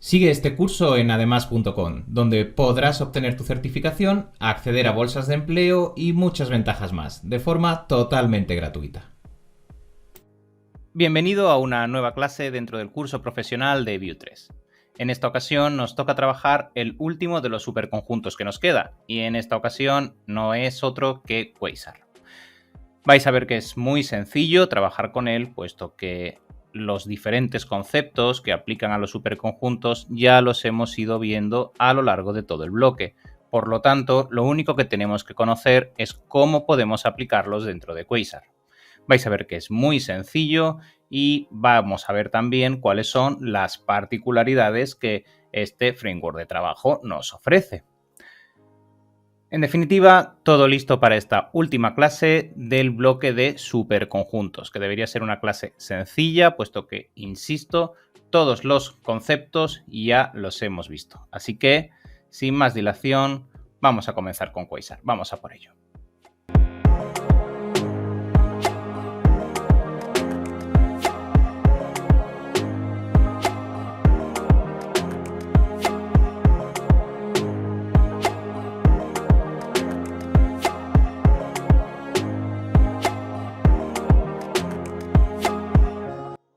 Sigue este curso en además.com, donde podrás obtener tu certificación, acceder a bolsas de empleo y muchas ventajas más, de forma totalmente gratuita. Bienvenido a una nueva clase dentro del curso profesional de Vue 3. En esta ocasión nos toca trabajar el último de los superconjuntos que nos queda, y en esta ocasión no es otro que Quasar. Vais a ver que es muy sencillo trabajar con él, puesto que los diferentes conceptos que aplican a los superconjuntos ya los hemos ido viendo a lo largo de todo el bloque. Por lo tanto, lo único que tenemos que conocer es cómo podemos aplicarlos dentro de Quasar. Vais a ver que es muy sencillo y vamos a ver también cuáles son las particularidades que este framework de trabajo nos ofrece. En definitiva, todo listo para esta última clase del bloque de superconjuntos, que debería ser una clase sencilla, puesto que, insisto, todos los conceptos ya los hemos visto. Así que, sin más dilación, vamos a comenzar con Quasar. Vamos a por ello.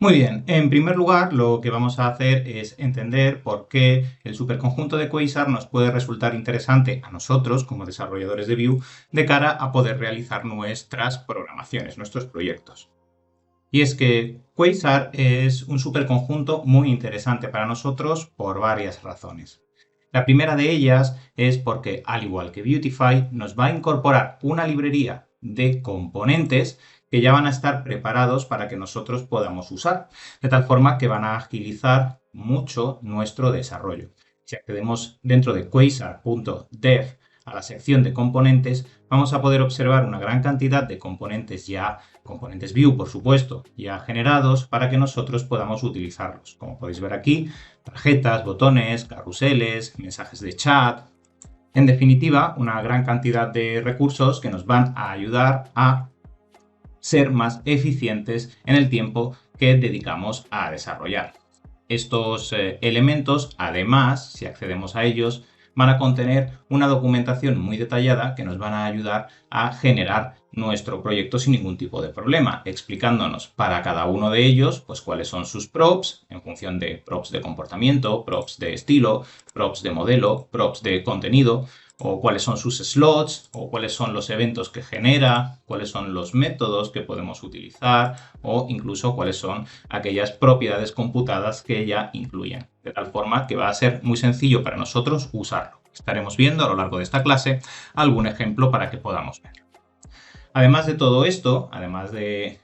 Muy bien, en primer lugar lo que vamos a hacer es entender por qué el superconjunto de Quasar nos puede resultar interesante a nosotros como desarrolladores de Vue de cara a poder realizar nuestras programaciones, nuestros proyectos. Y es que Quasar es un superconjunto muy interesante para nosotros por varias razones. La primera de ellas es porque, al igual que Vuetify, nos va a incorporar una librería de componentes que ya van a estar preparados para que nosotros podamos usar, de tal forma que van a agilizar mucho nuestro desarrollo. Si accedemos dentro de quasar.dev a la sección de componentes, vamos a poder observar una gran cantidad de componentes componentes Vue, por supuesto, ya generados para que nosotros podamos utilizarlos. Como podéis ver aquí, tarjetas, botones, carruseles, mensajes de chat. En definitiva, una gran cantidad de recursos que nos van a ayudar a ser más eficientes en el tiempo que dedicamos a desarrollar. Estos elementos, además, si accedemos a ellos, van a contener una documentación muy detallada que nos van a ayudar a generar nuestro proyecto sin ningún tipo de problema, explicándonos para cada uno de ellos pues cuáles son sus props en función de props de comportamiento, props de estilo, props de modelo, props de contenido, o cuáles son sus slots, o cuáles son los eventos que genera, cuáles son los métodos que podemos utilizar, o incluso cuáles son aquellas propiedades computadas que ya incluyen. De tal forma que va a ser muy sencillo para nosotros usarlo. Estaremos viendo a lo largo de esta clase algún ejemplo para que podamos verlo. Además de todo esto, además de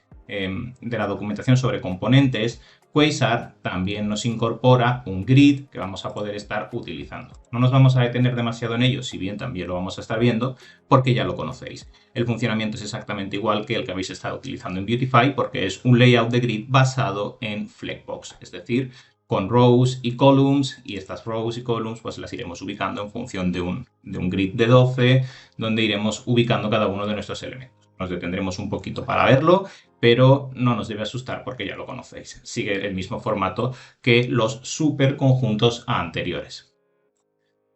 la documentación sobre componentes, Quasar también nos incorpora un grid que vamos a poder estar utilizando. No nos vamos a detener demasiado en ello, si bien también lo vamos a estar viendo, porque ya lo conocéis. El funcionamiento es exactamente igual que el que habéis estado utilizando en Vuetify, porque es un layout de grid basado en Flexbox, es decir, con rows y columns, y estas rows y columns pues las iremos ubicando en función de un grid de 12, donde iremos ubicando cada uno de nuestros elementos. Nos detendremos un poquito para verlo, pero no nos debe asustar porque ya lo conocéis. Sigue el mismo formato que los superconjuntos anteriores.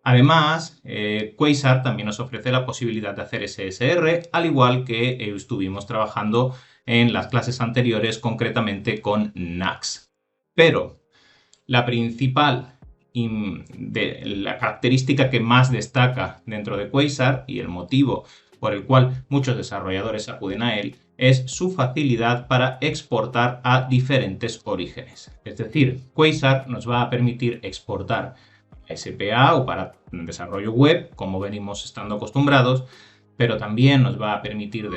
Además, Quasar también nos ofrece la posibilidad de hacer SSR, al igual que estuvimos trabajando en las clases anteriores, concretamente con Nux. Pero la principal la característica que más destaca dentro de Quasar y el motivo por el cual muchos desarrolladores acuden a él es su facilidad para exportar a diferentes orígenes. Es decir, Quasar nos va a permitir exportar SPA o para desarrollo web, como venimos estando acostumbrados, pero también nos va a permitir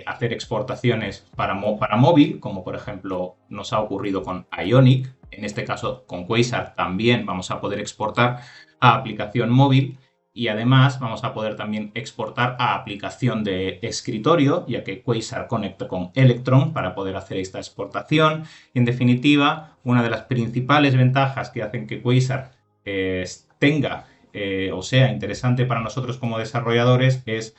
hacer exportaciones para móvil, como por ejemplo nos ha ocurrido con Ionic. En este caso, con Quasar también vamos a poder exportar a aplicación móvil y además vamos a poder también exportar a aplicación de escritorio, ya que Quasar conecta con Electron para poder hacer esta exportación. Y en definitiva, una de las principales ventajas que hacen que Quasar tenga o sea interesante para nosotros como desarrolladores es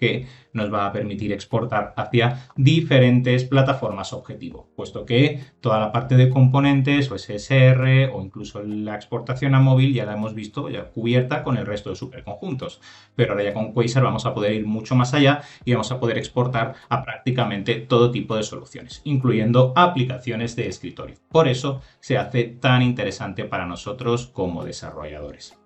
que nos va a permitir exportar hacia diferentes plataformas objetivo, puesto que toda la parte de componentes o SSR o incluso la exportación a móvil ya la hemos visto ya cubierta con el resto de superconjuntos. Pero ahora ya con Quasar vamos a poder ir mucho más allá y vamos a poder exportar a prácticamente todo tipo de soluciones, incluyendo aplicaciones de escritorio. Por eso se hace tan interesante para nosotros como desarrolladores.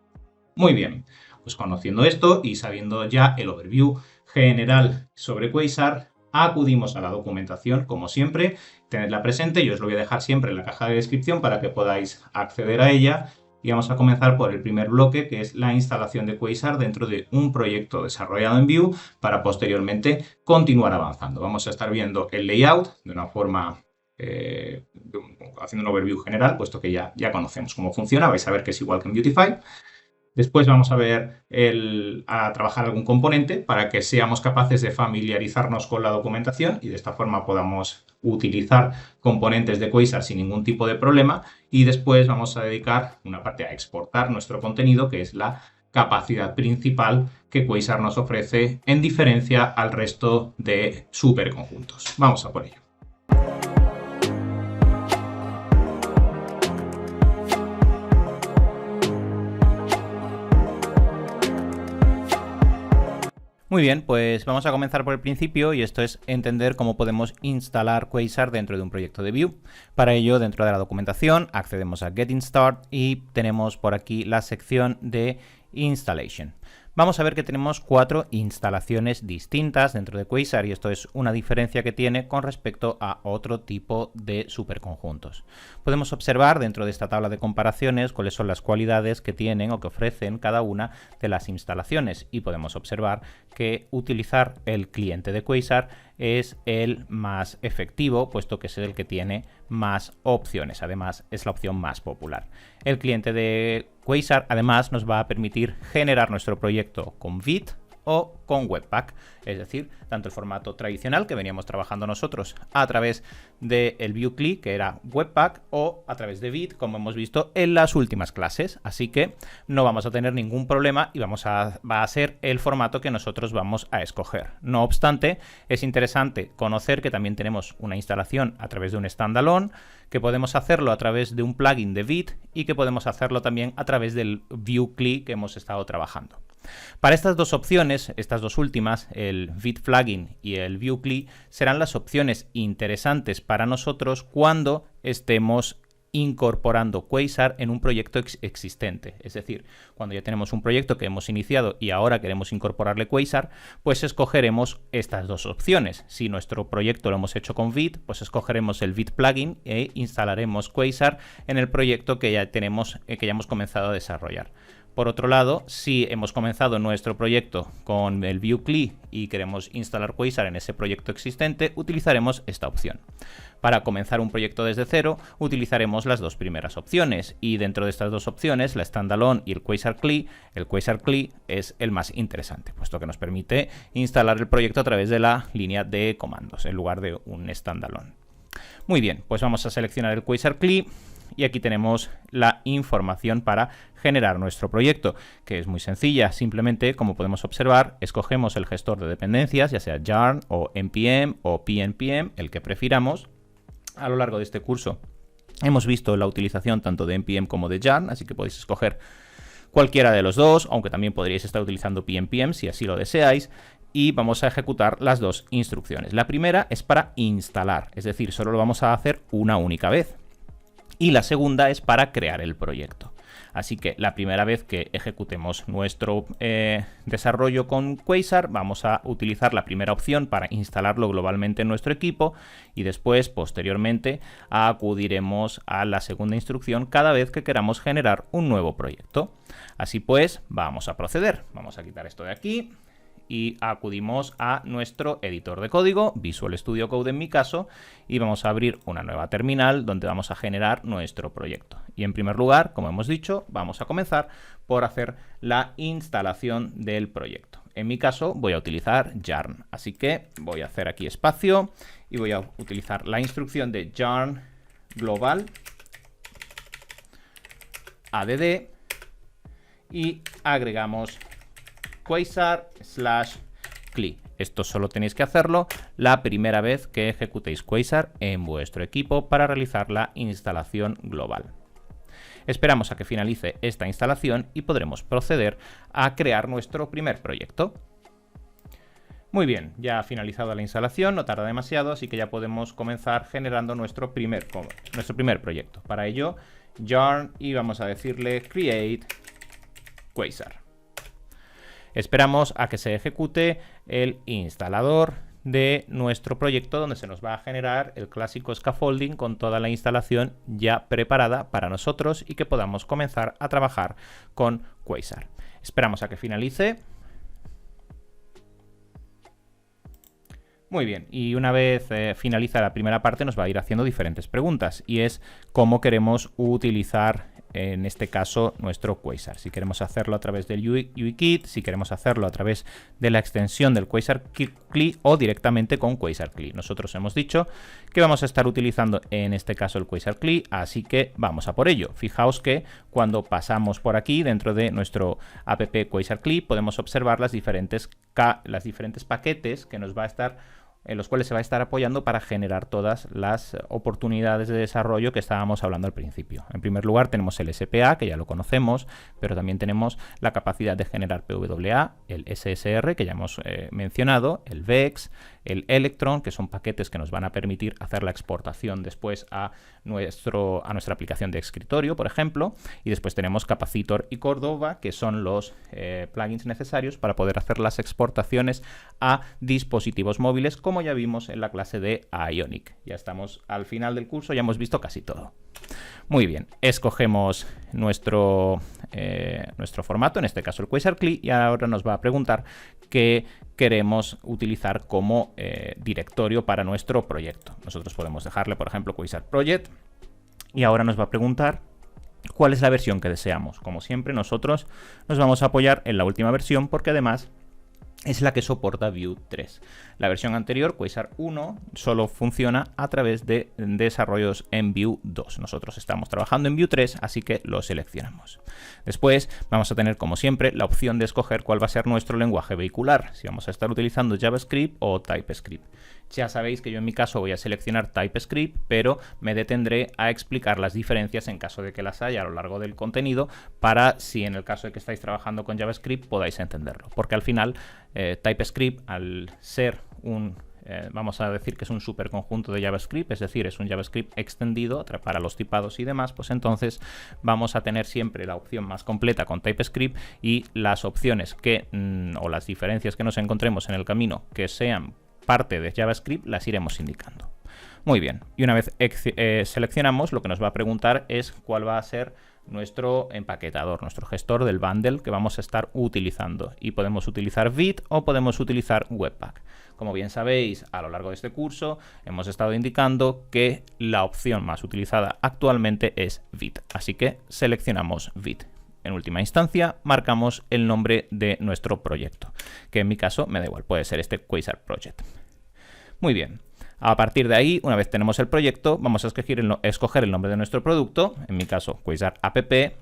Muy bien, pues conociendo esto y sabiendo ya el overview general sobre Quasar, acudimos a la documentación, como siempre, tenedla presente, yo os lo voy a dejar siempre en la caja de descripción para que podáis acceder a ella. Y vamos a comenzar por el primer bloque, que es la instalación de Quasar dentro de un proyecto desarrollado en Vue para posteriormente continuar avanzando. Vamos a estar viendo el layout de una forma haciendo un overview general, puesto que ya conocemos cómo funciona, vais a ver que es igual que en Beautify. Después vamos a ver a trabajar algún componente para que seamos capaces de familiarizarnos con la documentación y de esta forma podamos utilizar componentes de Quasar sin ningún tipo de problema. Y después vamos a dedicar una parte a exportar nuestro contenido, que es la capacidad principal que Quasar nos ofrece en diferencia al resto de superconjuntos. Vamos a por ello. Muy bien, pues vamos a comenzar por el principio y esto es entender cómo podemos instalar Quasar dentro de un proyecto de Vue. Para ello, dentro de la documentación, accedemos a Getting Started y tenemos por aquí la sección de Installation. Vamos a ver que tenemos 4 instalaciones distintas dentro de Quasar y esto es una diferencia que tiene con respecto a otro tipo de superconjuntos. Podemos observar dentro de esta tabla de comparaciones cuáles son las cualidades que tienen o que ofrecen cada una de las instalaciones y podemos observar que utilizar el cliente de Quasar es el más efectivo, puesto que es el que tiene más opciones. Además, es la opción más popular. El cliente de Quasar además nos va a permitir generar nuestro proyecto con Vite o con Webpack, es decir, tanto el formato tradicional que veníamos trabajando nosotros a través del Vue CLI, que era Webpack, o a través de Vite, como hemos visto en las últimas clases. Así que no vamos a tener ningún problema y va a ser el formato que nosotros vamos a escoger. No obstante, es interesante conocer que también tenemos una instalación a través de un standalone, que podemos hacerlo a través de un plugin de Vite y que podemos hacerlo también a través del Vue CLI que hemos estado trabajando. Para estas dos opciones, estas dos últimas, el Vite plugin y el Vue CLI, serán las opciones interesantes para nosotros cuando estemos incorporando Quasar en un proyecto existente. Es decir, cuando ya tenemos un proyecto que hemos iniciado y ahora queremos incorporarle Quasar, pues escogeremos estas dos opciones. Si nuestro proyecto lo hemos hecho con Vite, pues escogeremos el Vite plugin e instalaremos Quasar en el proyecto que ya tenemos, que ya hemos comenzado a desarrollar. Por otro lado, si hemos comenzado nuestro proyecto con el Vue CLI y queremos instalar Quasar en ese proyecto existente, utilizaremos esta opción. Para comenzar un proyecto desde cero, utilizaremos las dos primeras opciones y dentro de estas dos opciones, la Standalone y el Quasar CLI es el más interesante, puesto que nos permite instalar el proyecto a través de la línea de comandos en lugar de un Standalone. Muy bien, pues vamos a seleccionar el Quasar CLI. Y aquí tenemos la información para generar nuestro proyecto, que es muy sencilla. Simplemente, como podemos observar, escogemos el gestor de dependencias, ya sea Yarn o NPM o PNPM, el que prefiramos. A lo largo de este curso hemos visto la utilización tanto de NPM como de Yarn, así que podéis escoger cualquiera de los dos, aunque también podríais estar utilizando PNPM si así lo deseáis. Y vamos a ejecutar las dos instrucciones. La primera es para instalar, es decir, solo lo vamos a hacer una única vez. Y la segunda es para crear el proyecto. Así que la primera vez que ejecutemos nuestro desarrollo con Quasar, vamos a utilizar la primera opción para instalarlo globalmente en nuestro equipo y después, posteriormente, acudiremos a la segunda instrucción cada vez que queramos generar un nuevo proyecto. Así pues, vamos a proceder. Vamos a quitar esto de aquí y acudimos a nuestro editor de código, Visual Studio Code en mi caso, y vamos a abrir una nueva terminal donde vamos a generar nuestro proyecto. Y en primer lugar, como hemos dicho, vamos a comenzar por hacer la instalación del proyecto. En mi caso voy a utilizar Yarn, así que voy a hacer aquí espacio y voy a utilizar la instrucción de Yarn global add y agregamos Quasar/CLI. Esto solo tenéis que hacerlo la primera vez que ejecutéis Quasar en vuestro equipo para realizar la instalación global. Esperamos a que finalice esta instalación y podremos proceder a crear nuestro primer proyecto. Muy bien, ya ha finalizado la instalación, no tarda demasiado, así que ya podemos comenzar generando nuestro primer proyecto. Para ello, yarn y vamos a decirle create Quasar. Esperamos a que se ejecute el instalador de nuestro proyecto, donde se nos va a generar el clásico scaffolding con toda la instalación ya preparada para nosotros y que podamos comenzar a trabajar con Quasar. Esperamos a que finalice. Muy bien, y una vez finaliza la primera parte nos va a ir haciendo diferentes preguntas, y es cómo queremos utilizar en este caso nuestro Quasar. Si queremos hacerlo a través del UIKit, si queremos hacerlo a través de la extensión del Quasar CLI o directamente con Quasar CLI. Nosotros hemos dicho que vamos a estar utilizando en este caso el Quasar CLI, así que vamos a por ello. Fijaos que cuando pasamos por aquí dentro de nuestro app Quasar CLI podemos observar las diferentes paquetes que nos va a estar en los cuales se va a estar apoyando para generar todas las oportunidades de desarrollo que estábamos hablando al principio. En primer lugar tenemos el SPA, que ya lo conocemos, pero también tenemos la capacidad de generar PWA, el SSR, que ya hemos mencionado, el VEX, el Electron, que son paquetes que nos van a permitir hacer la exportación después a nuestra aplicación de escritorio, por ejemplo, y después tenemos Capacitor y Cordova, que son los plugins necesarios para poder hacer las exportaciones a dispositivos móviles, como ya vimos en la clase de Ionic. Ya estamos al final del curso, ya hemos visto casi todo. Muy bien, escogemos nuestro formato, en este caso el Quasar CLI, y ahora nos va a preguntar qué queremos utilizar como directorio para nuestro proyecto. Nosotros podemos dejarle, por ejemplo, Quasar Project, y ahora nos va a preguntar cuál es la versión que deseamos. Como siempre, nosotros nos vamos a apoyar en la última versión porque además es la que soporta Vue 3. La versión anterior, Quasar 1, solo funciona a través de desarrollos en Vue 2. Nosotros estamos trabajando en Vue 3, así que lo seleccionamos. Después vamos a tener, como siempre, la opción de escoger cuál va a ser nuestro lenguaje vehicular, si vamos a estar utilizando JavaScript o TypeScript. Ya sabéis que yo en mi caso voy a seleccionar TypeScript, pero me detendré a explicar las diferencias en caso de que las haya a lo largo del contenido, para si en el caso de que estáis trabajando con JavaScript podáis entenderlo. Porque al final TypeScript, al ser vamos a decir que es un superconjunto de JavaScript, es decir, es un JavaScript extendido para los tipados y demás, pues entonces vamos a tener siempre la opción más completa con TypeScript, y las opciones o las diferencias que nos encontremos en el camino que sean parte de JavaScript las iremos indicando. Muy bien, y una vez seleccionamos, lo que nos va a preguntar es cuál va a ser nuestro empaquetador, nuestro gestor del bundle que vamos a estar utilizando, y podemos utilizar Vite o podemos utilizar Webpack. Como bien sabéis, a lo largo de este curso hemos estado indicando que la opción más utilizada actualmente es Vite, así que seleccionamos Vite. En última instancia, marcamos el nombre de nuestro proyecto, que en mi caso me da igual, puede ser este Quasar Project. Muy bien. A partir de ahí, una vez tenemos el proyecto, vamos a escoger el nombre de nuestro producto, en mi caso Quasar App,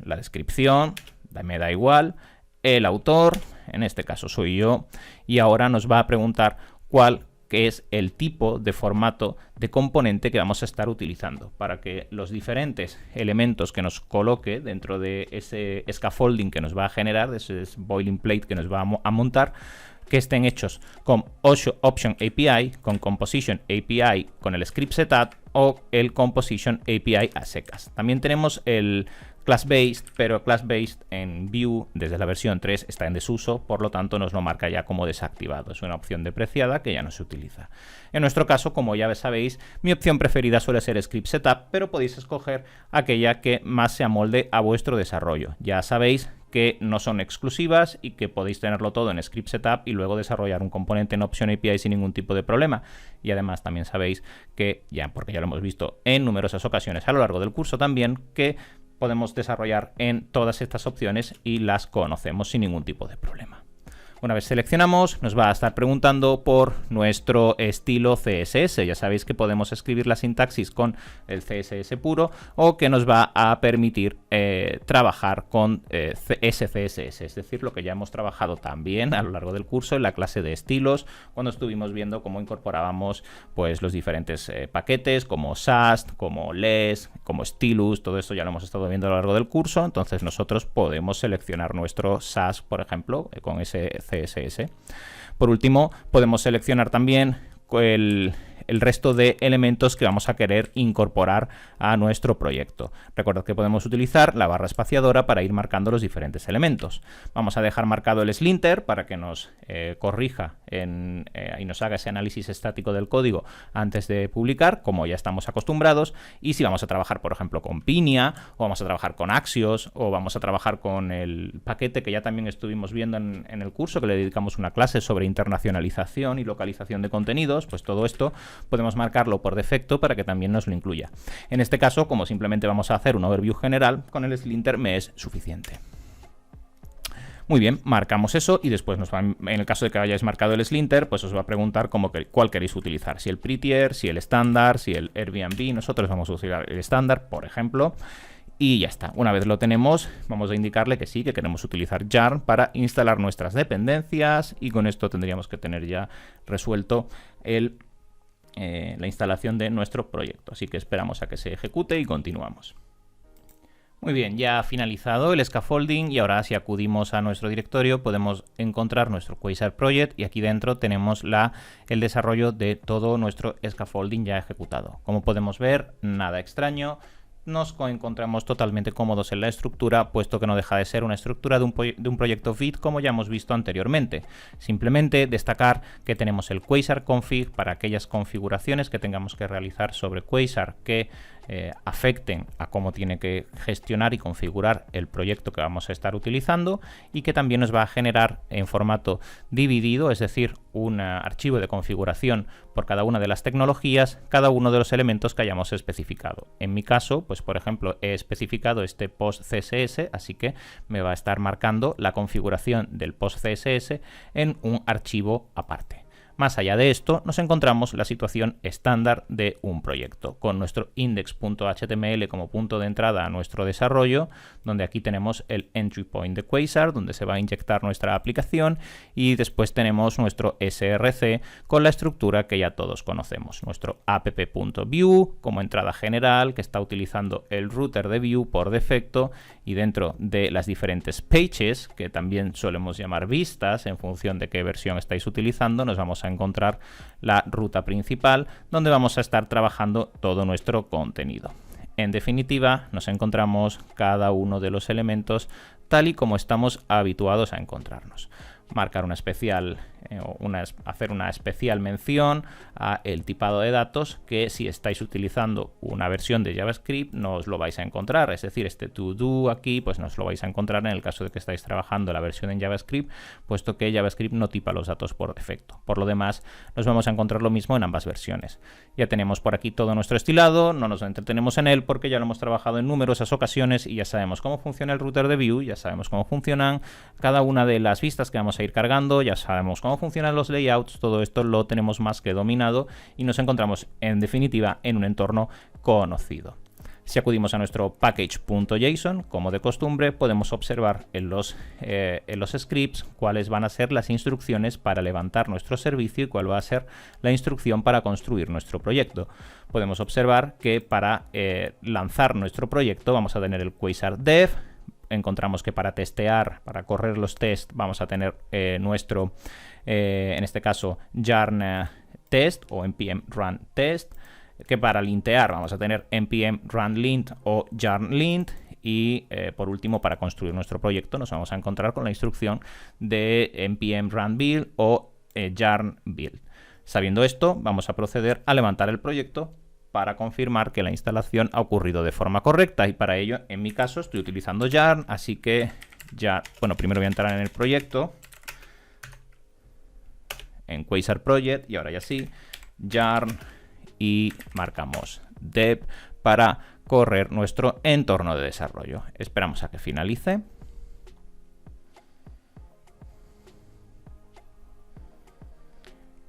la descripción, me da igual, el autor, en este caso soy yo, y ahora nos va a preguntar cuál es el tipo de formato de componente que vamos a estar utilizando para que los diferentes elementos que nos coloque dentro de ese scaffolding que nos va a generar, de ese boiling plate que nos va a montar, que estén hechos con Option API, con Composition API, con el Script Setup o el Composition API a secas. También tenemos el Class-Based, pero Class-Based en Vue desde la versión 3 está en desuso, por lo tanto nos lo marca ya como desactivado. Es una opción depreciada que ya no se utiliza. En nuestro caso, como ya sabéis, mi opción preferida suele ser Script Setup, pero podéis escoger aquella que más se amolde a vuestro desarrollo. Ya sabéis que no son exclusivas y que podéis tenerlo todo en Script Setup y luego desarrollar un componente en Option API sin ningún tipo de problema. Y además también sabéis que, porque ya lo hemos visto en numerosas ocasiones a lo largo del curso también, que podemos desarrollar en todas estas opciones y las conocemos sin ningún tipo de problema. Una vez seleccionamos, nos va a estar preguntando por nuestro estilo CSS. Ya sabéis que podemos escribir la sintaxis con el CSS puro o que nos va a permitir trabajar con SCSS, es decir, lo que ya hemos trabajado también a lo largo del curso en la clase de estilos, cuando estuvimos viendo cómo incorporábamos pues, los diferentes paquetes como Sass, como Les, como Stylus. Todo esto ya lo hemos estado viendo a lo largo del curso. Entonces nosotros podemos seleccionar nuestro Sass, por ejemplo, con ese CSS. Por último, podemos seleccionar también el resto de elementos que vamos a querer incorporar a nuestro proyecto. Recordad que podemos utilizar la barra espaciadora para ir marcando los diferentes elementos. Vamos a dejar marcado el slinter para que nos corrija y nos haga ese análisis estático del código antes de publicar, como ya estamos acostumbrados. Y si vamos a trabajar, por ejemplo, con Pinia, o vamos a trabajar con Axios, o vamos a trabajar con el paquete que ya también estuvimos viendo en el curso, que le dedicamos una clase sobre internacionalización y localización de contenidos, pues todo esto podemos marcarlo por defecto para que también nos lo incluya. En este caso, como simplemente vamos a hacer un overview general, con el slinter me es suficiente. Muy bien, marcamos eso y después en el caso de que hayáis marcado el slinter, pues os va a preguntar cuál queréis utilizar. Si el prettier, si el estándar, si el Airbnb. Nosotros vamos a utilizar el estándar, por ejemplo. Y ya está. Una vez lo tenemos, vamos a indicarle que sí, que queremos utilizar yarn para instalar nuestras dependencias, y con esto tendríamos que tener ya resuelto la instalación de nuestro proyecto. Así que esperamos a que se ejecute y continuamos. Muy bien, ya ha finalizado el scaffolding y ahora si acudimos a nuestro directorio podemos encontrar nuestro Quasar Project y aquí dentro tenemos el desarrollo de todo nuestro scaffolding ya ejecutado. Como podemos ver, nada extraño. Nos encontramos totalmente cómodos en la estructura, puesto que no deja de ser una estructura de un proyecto Vite como ya hemos visto anteriormente. Simplemente destacar que tenemos el Quasar Config para aquellas configuraciones que tengamos que realizar sobre Quasar que afecten a cómo tiene que gestionar y configurar el proyecto que vamos a estar utilizando, y que también nos va a generar en formato dividido, es decir, un archivo de configuración por cada una de las tecnologías, cada uno de los elementos que hayamos especificado. En mi caso, pues por ejemplo, he especificado este post CSS, así que me va a estar marcando la configuración del post CSS en un archivo aparte. Más allá de esto, nos encontramos la situación estándar de un proyecto, con nuestro index.html como punto de entrada a nuestro desarrollo, donde aquí tenemos el entry point de Quasar, donde se va a inyectar nuestra aplicación, y después tenemos nuestro src con la estructura que ya todos conocemos, nuestro app.view como entrada general, que está utilizando el router de Vue por defecto, y dentro de las diferentes pages, que también solemos llamar vistas en función de qué versión estáis utilizando, nos vamos a encontrar la ruta principal donde vamos a estar trabajando todo nuestro contenido. En definitiva, nos encontramos cada uno de los elementos tal y como estamos habituados a encontrarnos. Marcar una especial hacer una especial mención a el tipado de datos, que si estáis utilizando una versión de JavaScript no os lo vais a encontrar, es decir, este to do aquí pues no os lo vais a encontrar en el caso de que estáis trabajando la versión en JavaScript, puesto que JavaScript no tipa los datos por defecto. Por lo demás, nos vamos a encontrar lo mismo en ambas versiones. Ya tenemos por aquí todo nuestro estilado, no nos entretenemos en él porque ya lo hemos trabajado en numerosas ocasiones y ya sabemos cómo funciona el router de Vue, ya sabemos cómo funcionan cada una de las vistas que vamos a ir cargando, ya sabemos cómo funcionan los layouts. Todo esto lo tenemos más que dominado y nos encontramos en definitiva en un entorno conocido. Si acudimos a nuestro package.json, como de costumbre, podemos observar en los scripts cuáles van a ser las instrucciones para levantar nuestro servicio y cuál va a ser la instrucción para construir nuestro proyecto. Podemos observar que para lanzar nuestro proyecto vamos a tener el Quasar Dev. Encontramos que para testear, para correr los tests, vamos a tener nuestro, en este caso, yarn test o npm run test, que para lintear vamos a tener npm run lint o yarn lint, y por último, para construir nuestro proyecto nos vamos a encontrar con la instrucción de npm run build o yarn build. Sabiendo esto, vamos a proceder a levantar el proyecto para confirmar que la instalación ha ocurrido de forma correcta, y para ello, en mi caso, estoy utilizando yarn, así que ya, bueno, primero voy a entrar en el proyecto, en Quasar Project, y ahora ya sí, yarn, y marcamos dev para correr nuestro entorno de desarrollo. Esperamos a que finalice.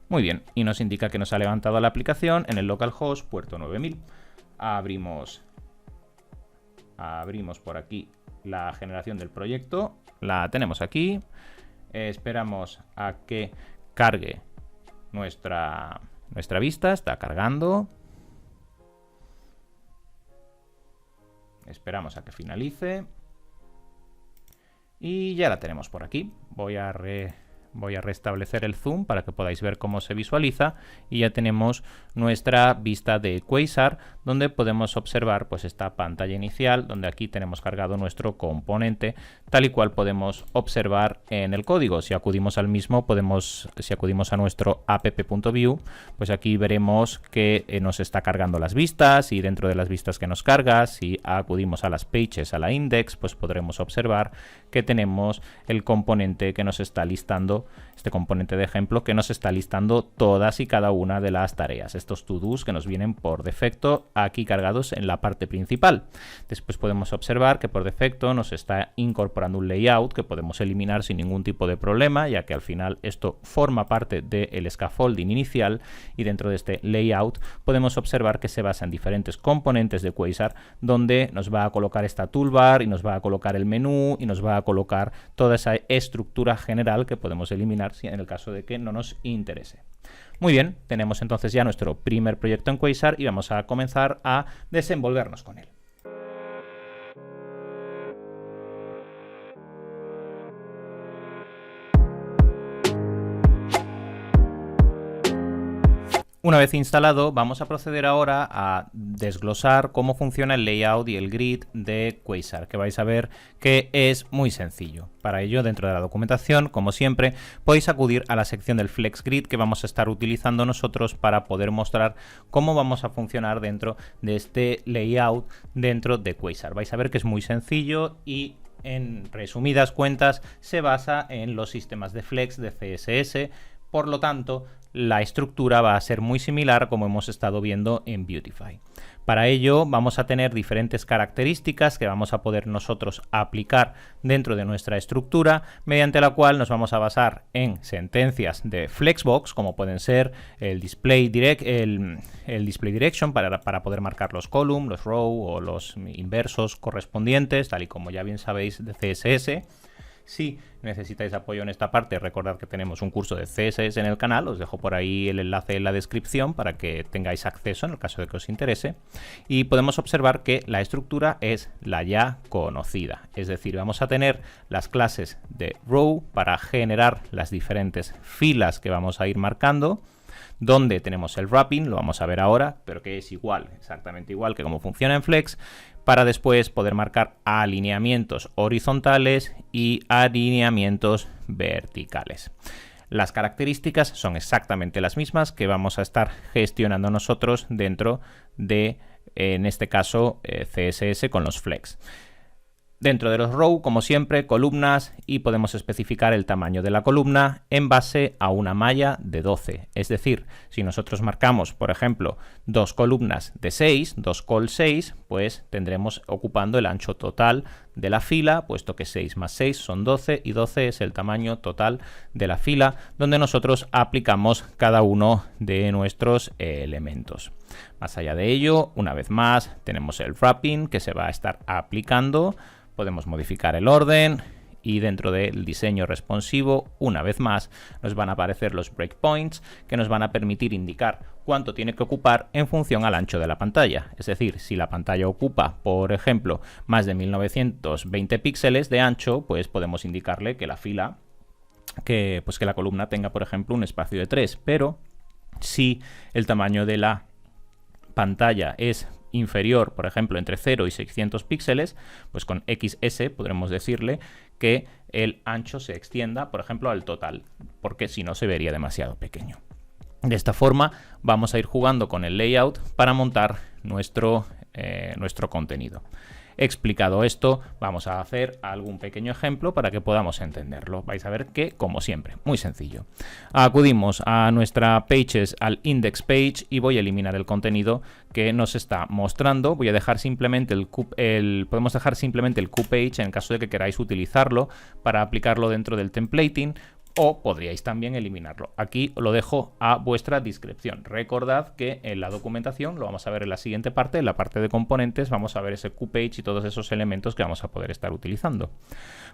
Muy bien, y nos indica que nos ha levantado la aplicación en el localhost puerto 9000. Abrimos por aquí la generación del proyecto, la tenemos aquí. Esperamos a que cargue nuestra vista, está cargando. Esperamos a que finalice. Y ya la tenemos por aquí. Voy a restablecer el zoom para que podáis ver cómo se visualiza, y ya tenemos nuestra vista de Quasar, donde podemos observar pues esta pantalla inicial, donde aquí tenemos cargado nuestro componente, tal y cual podemos observar en el código. Si acudimos al mismo, si acudimos a nuestro app.view, pues aquí veremos que nos está cargando las vistas, y dentro de las vistas que nos carga, si acudimos a las pages, a la index, pues podremos observar que tenemos el componente que nos está listando, este componente de ejemplo que nos está listando todas y cada una de las tareas, estos to-dos que nos vienen por defecto aquí cargados en la parte principal. Después podemos observar que por defecto nos está incorporando un layout que podemos eliminar sin ningún tipo de problema, ya que al final esto forma parte del scaffolding inicial, y dentro de este layout podemos observar que se basa en diferentes componentes de Quasar, donde nos va a colocar esta toolbar y nos va a colocar el menú y nos va a colocar toda esa estructura general que podemos eliminar si en el caso de que no nos interese. Muy bien, tenemos entonces ya nuestro primer proyecto en Quasar y vamos a comenzar a desenvolvernos con él. Una vez instalado, vamos a proceder ahora a desglosar cómo funciona el layout y el grid de Quasar, que vais a ver que es muy sencillo. Para ello, dentro de la documentación, como siempre, podéis acudir a la sección del Flex Grid que vamos a estar utilizando nosotros para poder mostrar cómo vamos a funcionar dentro de este layout dentro de Quasar. Vais a ver que es muy sencillo y, en resumidas cuentas, se basa en los sistemas de Flex de CSS. Por lo tanto, la estructura va a ser muy similar como hemos estado viendo en Beautify. Para ello vamos a tener diferentes características que vamos a poder nosotros aplicar dentro de nuestra estructura, mediante la cual nos vamos a basar en sentencias de Flexbox, como pueden ser el display direction para poder marcar los column, los row o los inversos correspondientes, tal y como ya bien sabéis de CSS. Si necesitáis apoyo en esta parte, recordad que tenemos un curso de CSS en el canal, os dejo por ahí el enlace en la descripción para que tengáis acceso en el caso de que os interese. Y podemos observar que la estructura es la ya conocida, es decir, vamos a tener las clases de row para generar las diferentes filas que vamos a ir marcando, donde tenemos el wrapping, lo vamos a ver ahora, pero que es igual, exactamente igual que como funciona en Flex, para después poder marcar alineamientos horizontales y alineamientos verticales. Las características son exactamente las mismas que vamos a estar gestionando nosotros dentro de, en este caso, CSS con los Flex. Dentro de los row, como siempre, columnas, y podemos especificar el tamaño de la columna en base a una malla de 12. Es decir, si nosotros marcamos, por ejemplo, dos columnas de 6, dos col 6, pues tendremos ocupando el ancho total de la fila, puesto que 6 más 6 son 12 y 12 es el tamaño total de la fila donde nosotros aplicamos cada uno de nuestros elementos. Más allá de ello, una vez más, tenemos el wrapping que se va a estar aplicando. Podemos modificar el orden y dentro del diseño responsivo, una vez más, nos van a aparecer los breakpoints que nos van a permitir indicar cuánto tiene que ocupar en función al ancho de la pantalla. Es decir, si la pantalla ocupa, por ejemplo, más de 1920 píxeles de ancho, pues podemos indicarle que la fila, que la columna tenga, por ejemplo, un espacio de 3. Pero si el tamaño de la pantalla es inferior, por ejemplo, entre 0 y 600 píxeles, pues con XS podremos decirle que el ancho se extienda, por ejemplo, al total, porque si no se vería demasiado pequeño. De esta forma vamos a ir jugando con el layout para montar nuestro contenido. Explicado esto, vamos a hacer algún pequeño ejemplo para que podamos entenderlo. Vais a ver que, como siempre, muy sencillo. Acudimos a nuestra pages, al index page, y voy a eliminar el contenido que nos está mostrando. Voy a dejar simplemente podemos dejar simplemente el QPage en caso de que queráis utilizarlo para aplicarlo dentro del templating. o podríais también eliminarlo. Aquí lo dejo a vuestra discreción. Recordad que en la documentación, lo vamos a ver en la siguiente parte, en la parte de componentes, vamos a ver ese QPage y todos esos elementos que vamos a poder estar utilizando.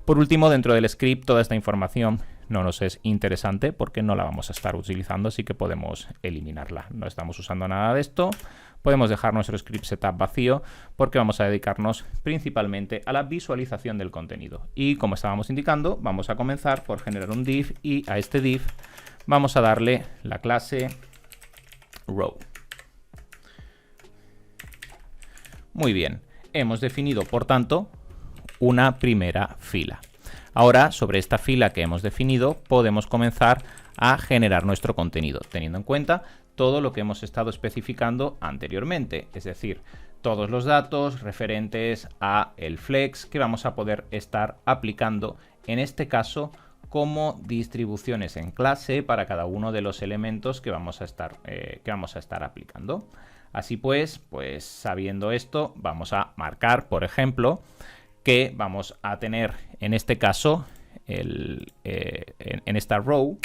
Por último, dentro del script, toda esta información no nos es interesante porque no la vamos a estar utilizando, así que podemos eliminarla. No estamos usando nada de esto. Podemos dejar nuestro script setup vacío porque vamos a dedicarnos principalmente a la visualización del contenido. Y como estábamos indicando, vamos a comenzar por generar un div y a este div vamos a darle la clase row. Muy bien, hemos definido, por tanto, una primera fila. Ahora, sobre esta fila que hemos definido, podemos comenzar a generar nuestro contenido, teniendo en cuenta todo lo que hemos estado especificando anteriormente, es decir, todos los datos referentes a el flex que vamos a poder estar aplicando, en este caso, como distribuciones en clase para cada uno de los elementos que vamos a estar aplicando. Así pues, sabiendo esto, vamos a marcar, por ejemplo, que vamos a tener en este caso, en esta row,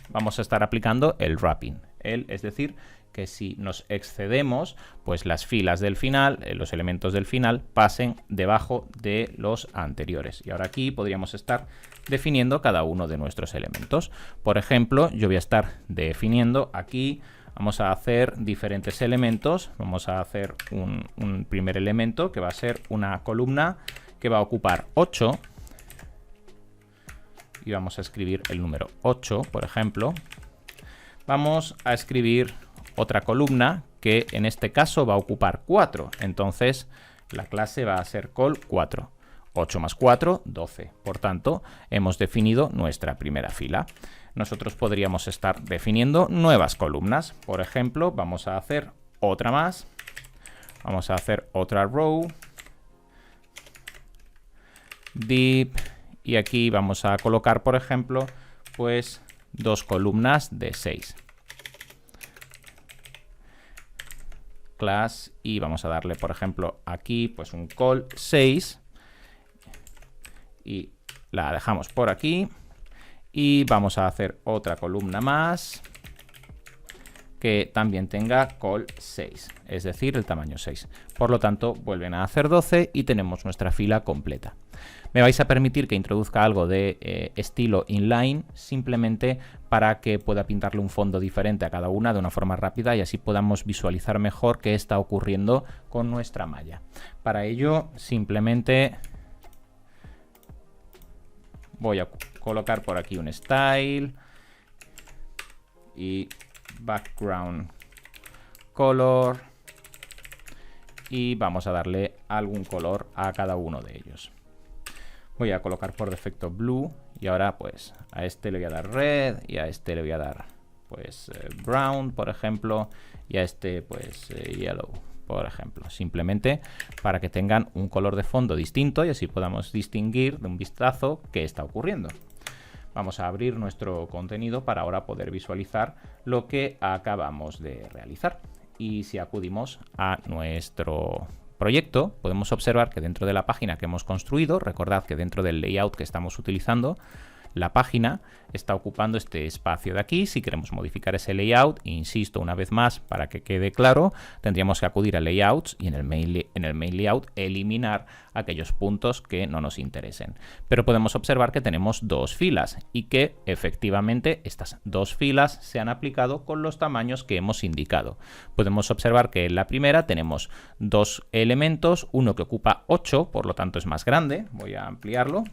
vamos a estar aplicando el wrapping. Es decir, que si nos excedemos, pues las filas del final, los elementos del final, pasen debajo de los anteriores. Y ahora aquí podríamos estar definiendo cada uno de nuestros elementos. Por ejemplo, yo voy a estar definiendo aquí, vamos a hacer diferentes elementos. Vamos a hacer un primer elemento que va a ser una columna que va a ocupar 8. Y vamos a escribir el número 8, por ejemplo. Vamos a escribir otra columna que en este caso va a ocupar 4. Entonces la clase va a ser col4. 8 más 4, 12. Por tanto, hemos definido nuestra primera fila. Nosotros podríamos estar definiendo nuevas columnas. Por ejemplo, vamos a hacer otra más. Vamos a hacer otra row. Div. Y aquí vamos a colocar, por ejemplo, pues 2 columnas de 6. Class, y vamos a darle, por ejemplo, aquí pues un col 6. Y la dejamos por aquí. Y vamos a hacer otra columna más que también tenga col 6, es decir, el tamaño 6. Por lo tanto, vuelven a hacer 12 y tenemos nuestra fila completa. Me vais a permitir que introduzca algo de estilo inline, simplemente para que pueda pintarle un fondo diferente a cada una de una forma rápida y así podamos visualizar mejor qué está ocurriendo con nuestra malla. Para ello, simplemente voy a colocar por aquí un style y background color y vamos a darle algún color a cada uno de ellos. Voy a colocar por defecto blue y ahora pues a este le voy a dar red y a este le voy a dar pues brown, por ejemplo, y a este pues yellow, por ejemplo, simplemente para que tengan un color de fondo distinto y así podamos distinguir de un vistazo qué está ocurriendo. Vamos a abrir nuestro contenido para ahora poder visualizar lo que acabamos de realizar. Y si acudimos a nuestro proyecto, podemos observar que dentro de la página que hemos construido, recordad que dentro del layout que estamos utilizando, la página está ocupando este espacio de aquí. Si queremos modificar ese layout, insisto una vez más para que quede claro, tendríamos que acudir a layouts y en el main layout eliminar aquellos puntos que no nos interesen. Pero podemos observar que tenemos dos filas y que efectivamente estas dos filas se han aplicado con los tamaños que hemos indicado. Podemos observar que en la primera tenemos dos elementos, uno que ocupa 8, por lo tanto es más grande. Voy a ampliarlo.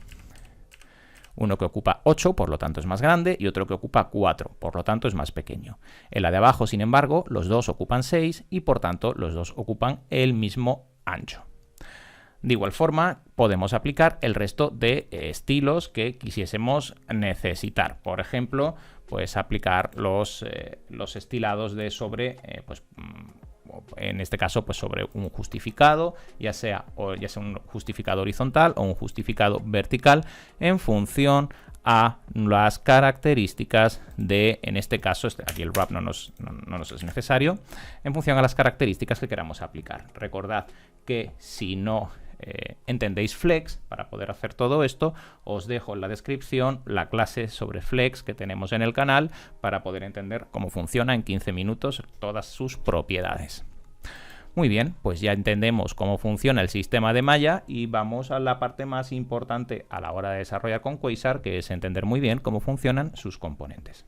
Uno que ocupa 8, por lo tanto es más grande, y otro que ocupa 4, por lo tanto es más pequeño. En la de abajo, sin embargo, los dos ocupan 6 y por tanto los dos ocupan el mismo ancho. De igual forma, podemos aplicar el resto de estilos que quisiésemos necesitar. Por ejemplo, pues aplicar los estilados de sobre, en este caso, pues sobre un justificado, ya sea un justificado horizontal o un justificado vertical, en función a las características de, en este caso, aquí el wrap no nos es necesario, en función a las características que queramos aplicar. Recordad que si no entendéis Flex, para poder hacer todo esto, os dejo en la descripción la clase sobre Flex que tenemos en el canal para poder entender cómo funciona en 15 minutos todas sus propiedades. Muy bien, pues ya entendemos cómo funciona el sistema de malla y vamos a la parte más importante a la hora de desarrollar con Quasar, que es entender muy bien cómo funcionan sus componentes.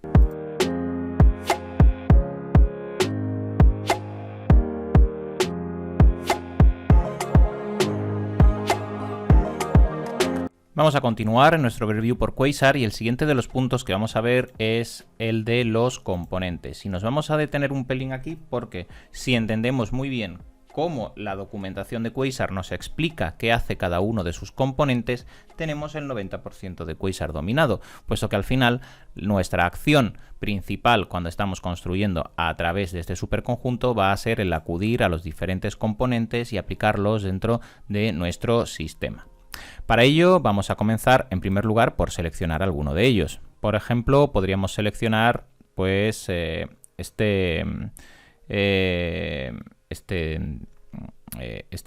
Vamos a continuar en nuestro overview por Quasar y el siguiente de los puntos que vamos a ver es el de los componentes. Y nos vamos a detener un pelín aquí porque si entendemos muy bien cómo la documentación de Quasar nos explica qué hace cada uno de sus componentes, tenemos el 90% de Quasar dominado, puesto que al final nuestra acción principal cuando estamos construyendo a través de este superconjunto va a ser el acudir a los diferentes componentes y aplicarlos dentro de nuestro sistema. Para ello vamos a comenzar en primer lugar por seleccionar alguno de ellos. Por ejemplo, podríamos seleccionar pues este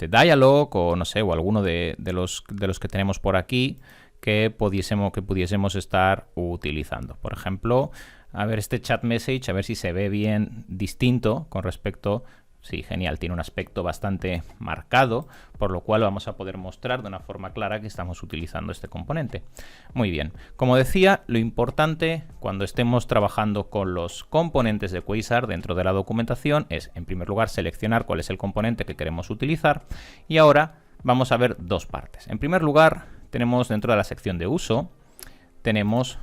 dialog o no sé, o alguno de los que tenemos por aquí que pudiésemos estar utilizando. Por ejemplo, a ver este chat message, a ver si se ve bien distinto con respecto. Sí, genial, tiene un aspecto bastante marcado, por lo cual vamos a poder mostrar de una forma clara que estamos utilizando este componente. Muy bien, como decía, lo importante cuando estemos trabajando con los componentes de Quasar dentro de la documentación es, en primer lugar, seleccionar cuál es el componente que queremos utilizar y ahora vamos a ver dos partes. En primer lugar, tenemos dentro de la sección de uso, tenemos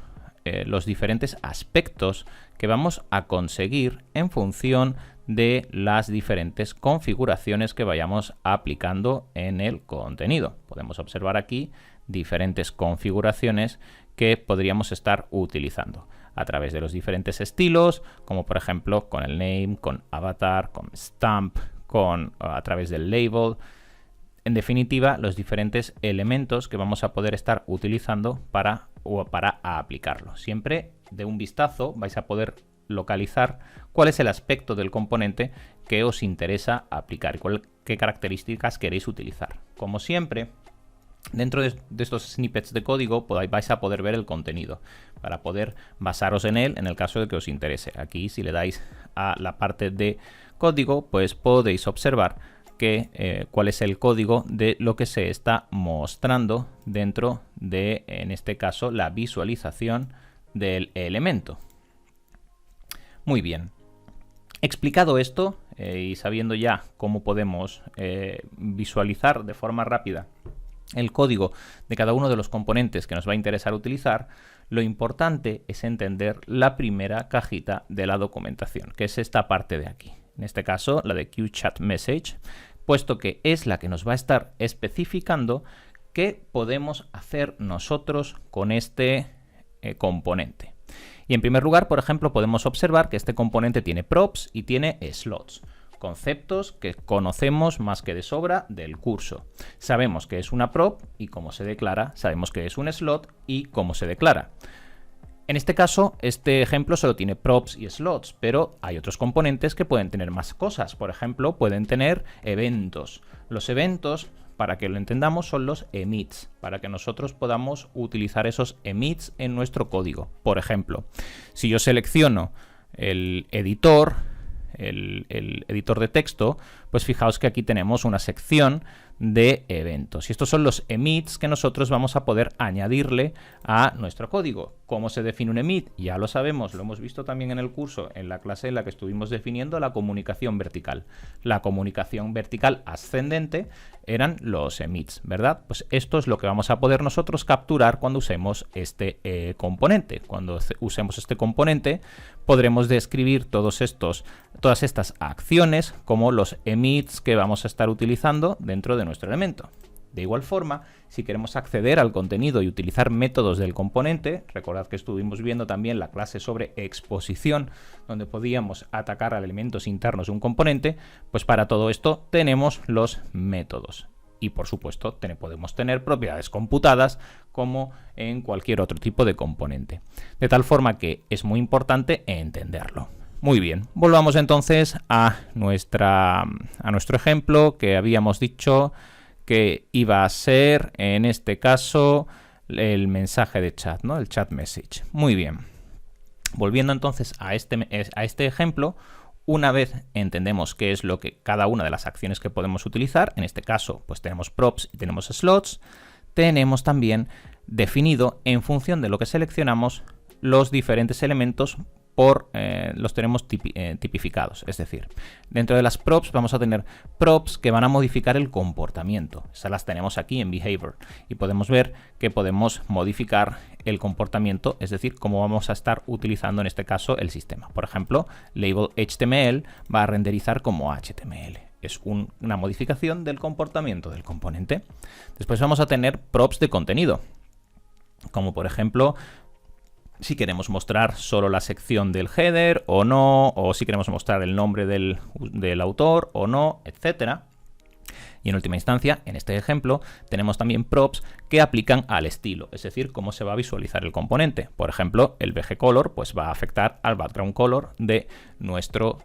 los diferentes aspectos que vamos a conseguir en función de las diferentes configuraciones que vayamos aplicando en el contenido. Podemos observar aquí diferentes configuraciones que podríamos estar utilizando a través de los diferentes estilos, como por ejemplo con el name, con avatar, con stamp, a través del label. En definitiva, los diferentes elementos que vamos a poder estar utilizando para aplicarlo. Siempre de un vistazo vais a poder localizar cuál es el aspecto del componente que os interesa aplicar y qué características queréis utilizar. Como siempre, dentro de estos snippets de código vais a poder ver el contenido para poder basaros en él en el caso de que os interese. Aquí, si le dais a la parte de código, pues podéis observar cuál es el código de lo que se está mostrando dentro de, en este caso, la visualización del elemento. Muy bien. Explicado esto y sabiendo ya cómo podemos visualizar de forma rápida el código de cada uno de los componentes que nos va a interesar utilizar, lo importante es entender la primera cajita de la documentación, que es esta parte de aquí. En este caso, la de QChatMessage, puesto que es la que nos va a estar especificando qué podemos hacer nosotros con este componente. Y en primer lugar, por ejemplo, podemos observar que este componente tiene props y tiene slots, conceptos que conocemos más que de sobra del curso. Sabemos que es una prop y cómo se declara, sabemos que es un slot y cómo se declara. En este caso, este ejemplo solo tiene props y slots, pero hay otros componentes que pueden tener más cosas. Por ejemplo, pueden tener eventos. Los eventos, para que lo entendamos, son los emits, para que nosotros podamos utilizar esos emits en nuestro código. Por ejemplo, si yo selecciono el editor de texto, pues fijaos que aquí tenemos una sección de eventos. Y estos son los emits que nosotros vamos a poder añadirle a nuestro código. ¿Cómo se define un emit? Ya lo sabemos, lo hemos visto también en el curso, en la clase en la que estuvimos definiendo la comunicación vertical. La comunicación vertical ascendente eran los emits, ¿verdad? Pues esto es lo que vamos a poder nosotros capturar cuando usemos este componente. Cuando usemos este componente, podremos describir todas estas acciones como los emits que vamos a estar utilizando dentro de nuestro elemento. De igual forma, si queremos acceder al contenido y utilizar métodos del componente, recordad que estuvimos viendo también la clase sobre exposición, donde podíamos atacar a elementos internos de un componente, pues para todo esto tenemos los métodos. Y por supuesto podemos tener propiedades computadas como en cualquier otro tipo de componente. De tal forma que es muy importante entenderlo. Muy bien, volvamos entonces a nuestro ejemplo que habíamos dicho que iba a ser, en este caso, el mensaje de chat, ¿no? El chat message. Muy bien. Volviendo entonces a este ejemplo, una vez entendemos qué es lo que cada una de las acciones que podemos utilizar, en este caso pues tenemos props y tenemos slots, tenemos también definido en función de lo que seleccionamos los diferentes elementos los tenemos tipificados. Es decir, dentro de las props vamos a tener props que van a modificar el comportamiento. Esas las tenemos aquí en Behavior y podemos ver que podemos modificar el comportamiento, es decir, cómo vamos a estar utilizando en este caso el sistema. Por ejemplo, label HTML va a renderizar como HTML. Es una modificación del comportamiento del componente. Después vamos a tener props de contenido, como por ejemplo si queremos mostrar solo la sección del header o no, o si queremos mostrar el nombre del autor o no, etcétera. Y en última instancia, en este ejemplo, tenemos también props que aplican al estilo, es decir, cómo se va a visualizar el componente. Por ejemplo, el BG Color pues, va a afectar al background color de nuestro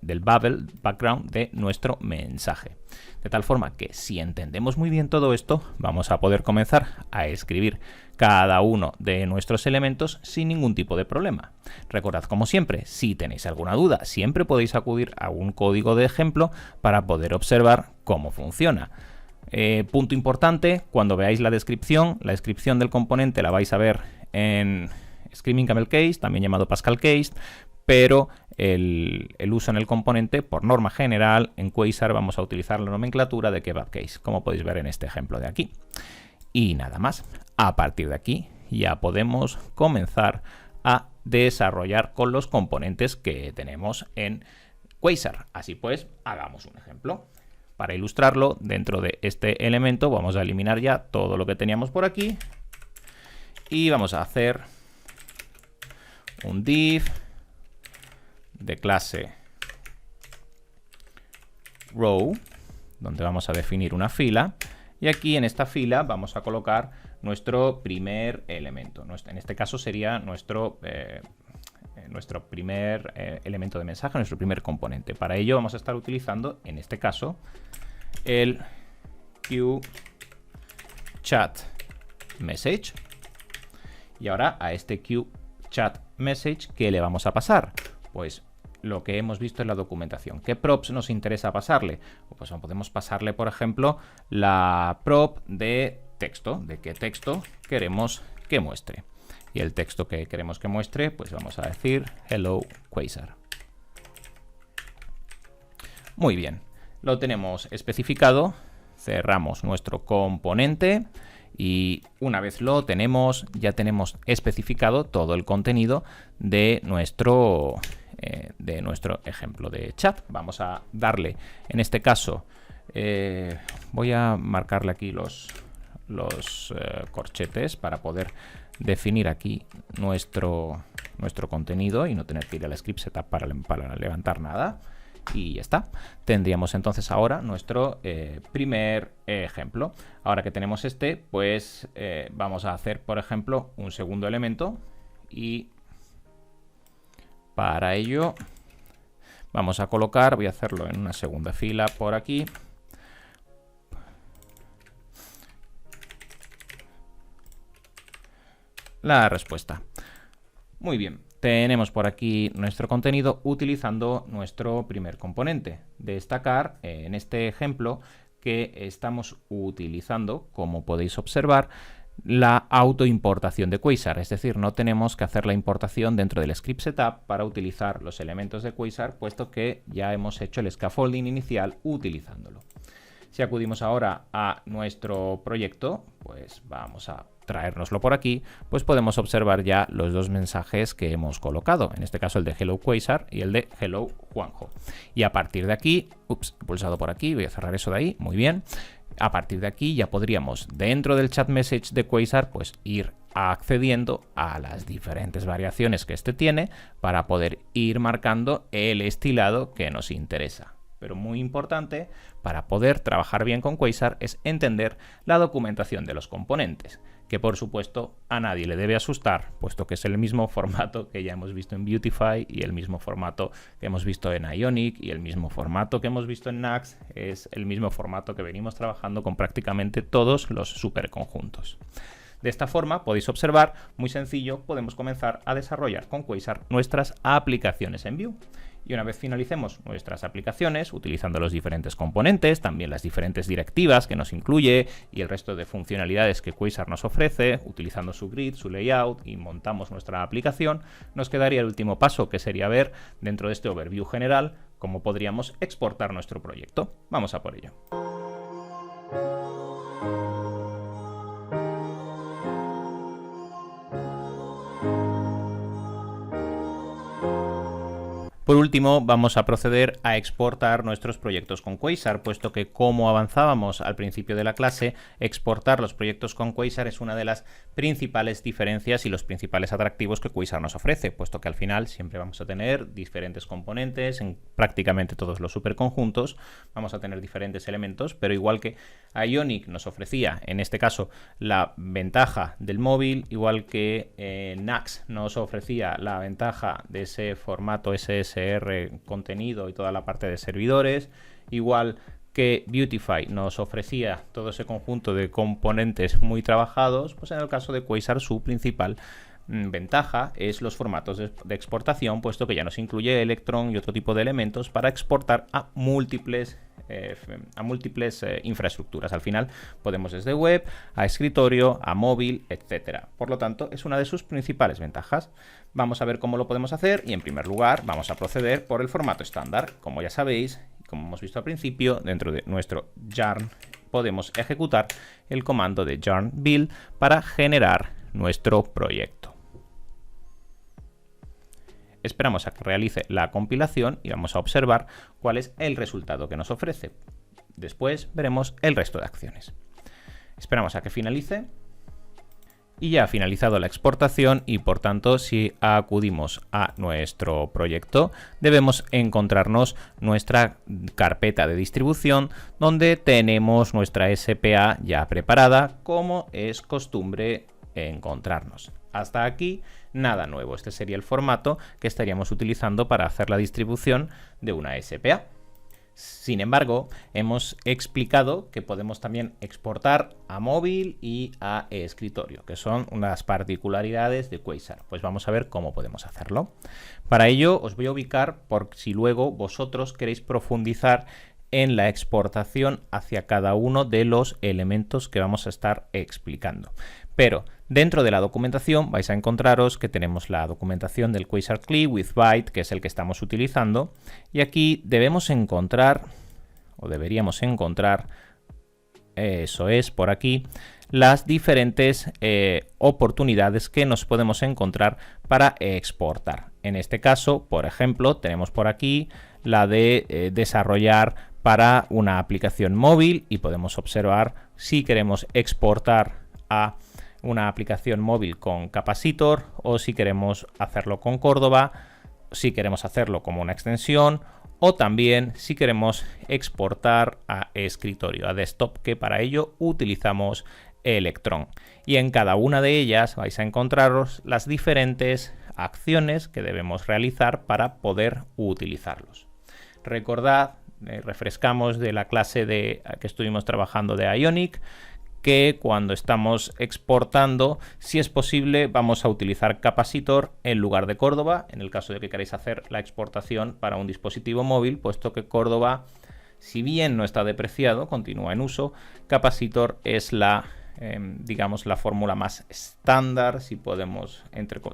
del bubble background de nuestro mensaje. De tal forma que si entendemos muy bien todo esto, vamos a poder comenzar a escribir cada uno de nuestros elementos sin ningún tipo de problema. Recordad, como siempre, si tenéis alguna duda, siempre podéis acudir a un código de ejemplo para poder observar cómo funciona. Punto importante, cuando veáis la descripción del componente la vais a ver en Screaming Camel Case, también llamado Pascal Case, pero el uso en el componente, por norma general, en Quasar vamos a utilizar la nomenclatura de Kebab Case, como podéis ver en este ejemplo de aquí. Y nada más. A partir de aquí ya podemos comenzar a desarrollar con los componentes que tenemos en Quasar. Así pues, hagamos un ejemplo. Para ilustrarlo, dentro de este elemento vamos a eliminar ya todo lo que teníamos por aquí y vamos a hacer un div de clase row, donde vamos a definir una fila, y aquí en esta fila vamos a colocar nuestro primer elemento. En este caso sería nuestro primer elemento de mensaje, nuestro primer componente. Para ello vamos a estar utilizando, en este caso, el QChatMessage. Y ahora a este QChatMessage, ¿qué le vamos a pasar? Pues lo que hemos visto en la documentación. ¿Qué props nos interesa pasarle? Pues podemos pasarle, por ejemplo, la prop de texto, de qué texto queremos que muestre. Y el texto que queremos que muestre, pues vamos a decir Hello Quasar. Muy bien, lo tenemos especificado, cerramos nuestro componente y una vez lo tenemos, ya tenemos especificado todo el contenido de nuestro ejemplo de chat. Vamos a darle, en este caso, voy a marcarle aquí los corchetes para poder definir aquí nuestro contenido y no tener que ir al script setup para levantar nada. Y ya está. Tendríamos entonces ahora nuestro primer ejemplo. Ahora que tenemos este, pues vamos a hacer, por ejemplo, un segundo elemento y para ello vamos a colocar, voy a hacerlo en una segunda fila por aquí. La respuesta. Muy bien. Tenemos por aquí nuestro contenido utilizando nuestro primer componente. Destacar en este ejemplo que estamos utilizando, como podéis observar, la autoimportación de Quasar, es decir, no tenemos que hacer la importación dentro del script setup para utilizar los elementos de Quasar, puesto que ya hemos hecho el scaffolding inicial utilizándolo. Si acudimos ahora a nuestro proyecto, pues vamos a traérnoslo por aquí, pues podemos observar ya los dos mensajes que hemos colocado, en este caso el de Hello Quasar y el de Hello Juanjo. Y a partir de aquí, he pulsado por aquí, voy a cerrar eso de ahí, muy bien. A partir de aquí ya podríamos, dentro del chat message de Quasar, pues ir accediendo a las diferentes variaciones que este tiene para poder ir marcando el estilado que nos interesa. pero muy importante para poder trabajar bien con Quasar es entender la documentación de los componentes, que por supuesto a nadie le debe asustar, puesto que es el mismo formato que ya hemos visto en Beautify y el mismo formato que hemos visto en Ionic y el mismo formato que hemos visto en Nax, es el mismo formato que venimos trabajando con prácticamente todos los superconjuntos. De esta forma podéis observar, muy sencillo, podemos comenzar a desarrollar con Quasar nuestras aplicaciones en Vue. Y una vez finalicemos nuestras aplicaciones, utilizando los diferentes componentes, también las diferentes directivas que nos incluye y el resto de funcionalidades que Quasar nos ofrece, utilizando su grid, su layout y montamos nuestra aplicación, nos quedaría el último paso, que sería ver dentro de este overview general cómo podríamos exportar nuestro proyecto. Vamos a por ello. Por último, vamos a proceder a exportar nuestros proyectos con Quasar, puesto que, como avanzábamos al principio de la clase, exportar los proyectos con Quasar es una de las principales diferencias y los principales atractivos que Quasar nos ofrece, puesto que al final siempre vamos a tener diferentes componentes en prácticamente todos los superconjuntos, vamos a tener diferentes elementos, pero igual que Ionic nos ofrecía, en este caso, la ventaja del móvil, igual que Nax nos ofrecía la ventaja de ese formato SSR contenido y toda la parte de servidores, igual que Beautify nos ofrecía todo ese conjunto de componentes muy trabajados, pues en el caso de Quasar su principal ventaja es los formatos de exportación, puesto que ya nos incluye Electron y otro tipo de elementos para exportar a múltiples infraestructuras. Al final podemos desde web, a escritorio, a móvil, etcétera. Por lo tanto, es una de sus principales ventajas. Vamos a ver cómo lo podemos hacer y en primer lugar vamos a proceder por el formato estándar. Como ya sabéis, como hemos visto al principio, dentro de nuestro yarn podemos ejecutar el comando de yarn build para generar nuestro proyecto. Esperamos a que realice la compilación y vamos a observar cuál es el resultado que nos ofrece. Después veremos el resto de acciones. Esperamos a que finalice y ya ha finalizado la exportación y por tanto si acudimos a nuestro proyecto debemos encontrarnos nuestra carpeta de distribución donde tenemos nuestra SPA ya preparada, como es costumbre encontrarnos. Hasta aquí nada nuevo, este sería el formato que estaríamos utilizando para hacer la distribución de una SPA. Sin embargo, hemos explicado que podemos también exportar a móvil y a escritorio, que son unas particularidades de Quasar. Pues vamos a ver cómo podemos hacerlo. Para ello os voy a ubicar por si luego vosotros queréis profundizar en la exportación hacia cada uno de los elementos que vamos a estar explicando. Pero dentro de la documentación vais a encontraros que tenemos la documentación del Quasar CLI with Byte, que es el que estamos utilizando, y aquí debemos encontrar, o deberíamos encontrar, eso es, por aquí, las diferentes oportunidades que nos podemos encontrar para exportar. En este caso, por ejemplo, tenemos por aquí la de desarrollar para una aplicación móvil y podemos observar si queremos exportar a una aplicación móvil con Capacitor o si queremos hacerlo con Cordova, si queremos hacerlo como una extensión o también si queremos exportar a escritorio, a desktop, que para ello utilizamos Electron. Y en cada una de ellas vais a encontraros las diferentes acciones que debemos realizar para poder utilizarlos. Recordad, refrescamos de la clase que estuvimos trabajando de Ionic, que cuando estamos exportando, si es posible, vamos a utilizar Capacitor en lugar de Cordova, en el caso de que queráis hacer la exportación para un dispositivo móvil, puesto que Cordova, si bien no está depreciado, continúa en uso. Capacitor es digamos, la fórmula más estándar, si podemos,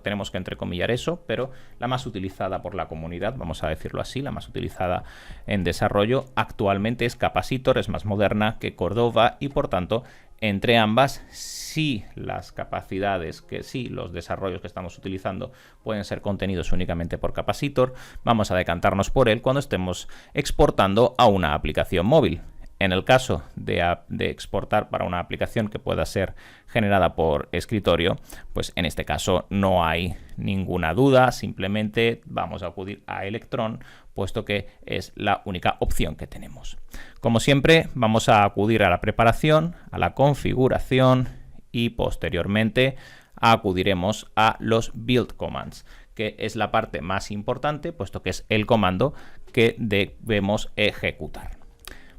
tenemos que entrecomillar eso, pero la más utilizada por la comunidad, vamos a decirlo así, la más utilizada en desarrollo actualmente es Capacitor, es más moderna que Cordova y por tanto entre ambas, sí las capacidades, los desarrollos que estamos utilizando pueden ser contenidos únicamente por Capacitor, vamos a decantarnos por él cuando estemos exportando a una aplicación móvil. En el caso de exportar para una aplicación que pueda ser generada por escritorio, pues en este caso no hay ninguna duda, simplemente vamos a acudir a Electron, puesto que es la única opción que tenemos. Como siempre, vamos a acudir a la preparación, a la configuración y posteriormente acudiremos a los build commands, que es la parte más importante, puesto que es el comando que debemos ejecutar.